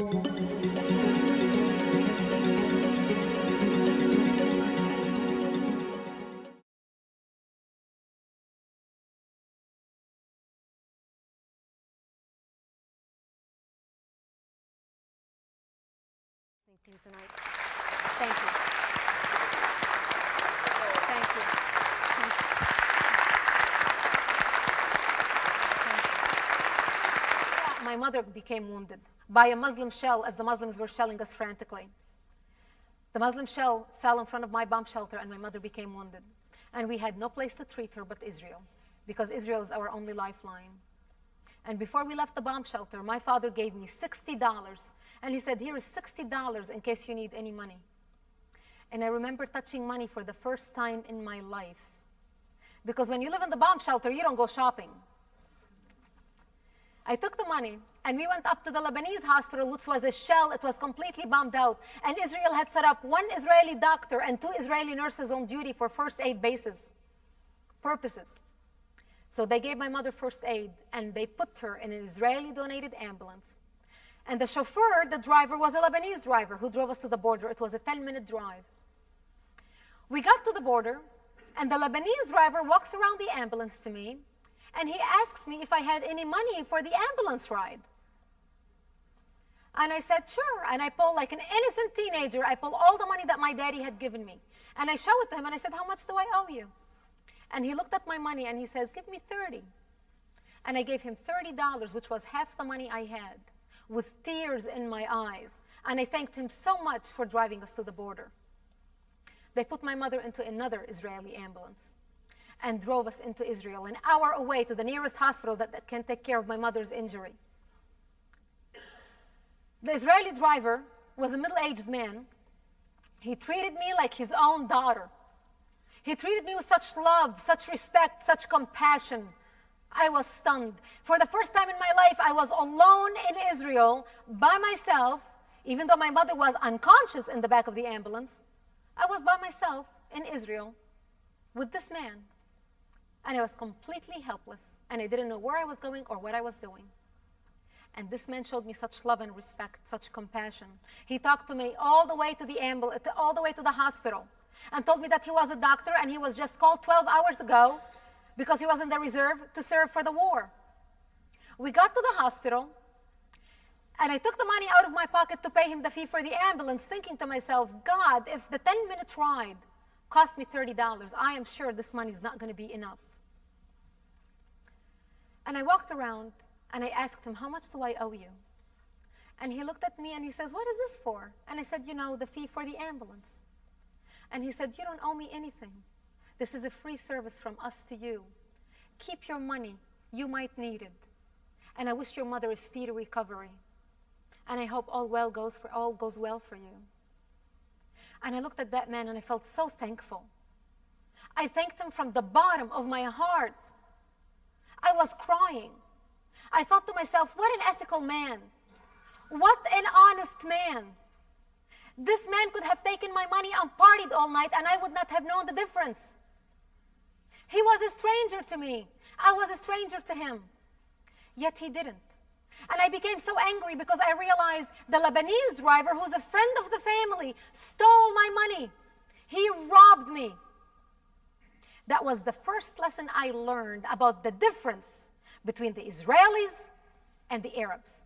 Tonight. Thank you. Thank you. Thank you. My mother became wounded by a Muslim shell as the Muslims were shelling us frantically. The Muslim shell fell in front of my bomb shelter and my mother became wounded. And we had no place to treat her but Israel, because Israel is our only lifeline. And before we left the bomb shelter, my father gave me $60. And he said, here is $60 in case you need any money. And I remember touching money for the first time in my life. Because when you live in the bomb shelter, you don't go shopping. I took the money, and we went up to the Lebanese hospital, which was a shell. It was completely bombed out. And Israel had set up one Israeli doctor and 2 Israeli nurses on duty for first aid purposes. So they gave my mother first aid, and they put her in an Israeli-donated ambulance. And the chauffeur, the driver, was a Lebanese driver who drove us to the border. It was a 10-minute drive. We got to the border, and the Lebanese driver walks around the ambulance to me, and he asks me if I had any money for the ambulance ride. And I said, sure. And I pull, like an innocent teenager, I pull all the money that my daddy had given me. And I show it to him, and I said, how much do I owe you? And he looked at my money, and he says, give me 30. And I gave him $30, which was half the money I had, with tears in my eyes. And I thanked him so much for driving us to the border. They put my mother into another Israeli ambulance and drove us into Israel, an hour away to the nearest hospital that can take care of my mother's injury. The Israeli driver was a middle-aged man. He treated me like his own daughter. He treated me with such love, such respect, such compassion. I was stunned. For the first time in my life, I was alone in Israel by myself, even though my mother was unconscious in the back of the ambulance. I was by myself in Israel with this man. And I was completely helpless, and I didn't know where I was going or what I was doing. And this man showed me such love and respect, such compassion. He talked to me all the way to the ambulance, all the way to the hospital, and told me that he was a doctor and he was just called 12 hours ago because he was in the reserve to serve for the war. We got to the hospital, and I took the money out of my pocket to pay him the fee for the ambulance, thinking to myself, God, if the 10-minute ride cost me $30, I am sure this money is not going to be enough. And I walked around, and I asked him, how much do I owe you? And he looked at me, and he says, what is this for? And I said, you know, the fee for the ambulance. And he said, you don't owe me anything. This is a free service from us to you. Keep your money. You might need it. And I wish your mother a speedy recovery. And I hope all goes well for you. And I looked at that man, and I felt so thankful. I thanked him from the bottom of my heart. I was crying. I thought to myself, what an ethical man. What an honest man. This man could have taken my money and partied all night, and I would not have known the difference. He was a stranger to me. I was a stranger to him. Yet he didn't. And I became so angry because I realized the Lebanese driver, who's a friend of the family, stole my money. He robbed me. That was the first lesson I learned about the difference between the Israelis and the Arabs.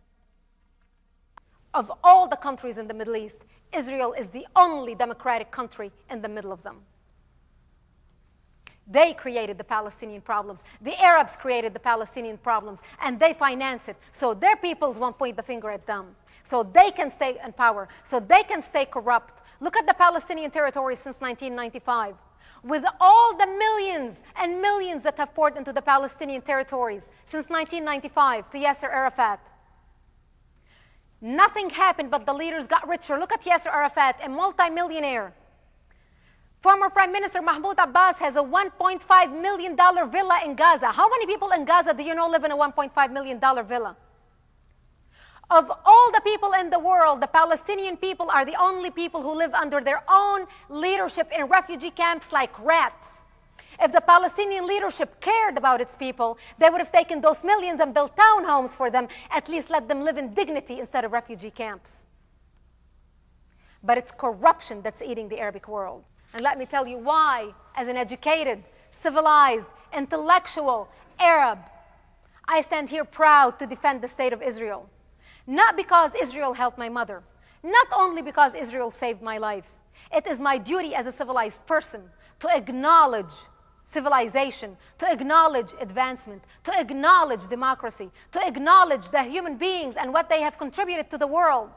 Of all the countries in the Middle East, Israel is the only democratic country in the middle of them. They created the Palestinian problems. The Arabs created the Palestinian problems, and they finance it. So their peoples won't point the finger at them. So they can stay in power. So they can stay corrupt. Look at the Palestinian territories since 1995. With all the millions and millions that have poured into the Palestinian territories since 1995 to Yasser Arafat, nothing happened but the leaders got richer. Look at Yasser Arafat, a multimillionaire. Former Prime Minister Mahmoud Abbas has a $1.5 million villa in Gaza. How many people in Gaza do you know live in a $1.5 million villa? Of all the people in the world, the Palestinian people are the only people who live under their own leadership in refugee camps like rats. If the Palestinian leadership cared about its people, they would have taken those millions and built townhomes for them, at least let them live in dignity instead of refugee camps. But it's corruption that's eating the Arabic world. And let me tell you why, as an educated, civilized, intellectual Arab, I stand here proud to defend the state of Israel. Not because Israel helped my mother, not only because Israel saved my life. It is my duty as a civilized person to acknowledge civilization, to acknowledge advancement, to acknowledge democracy, to acknowledge the human beings and what they have contributed to the world.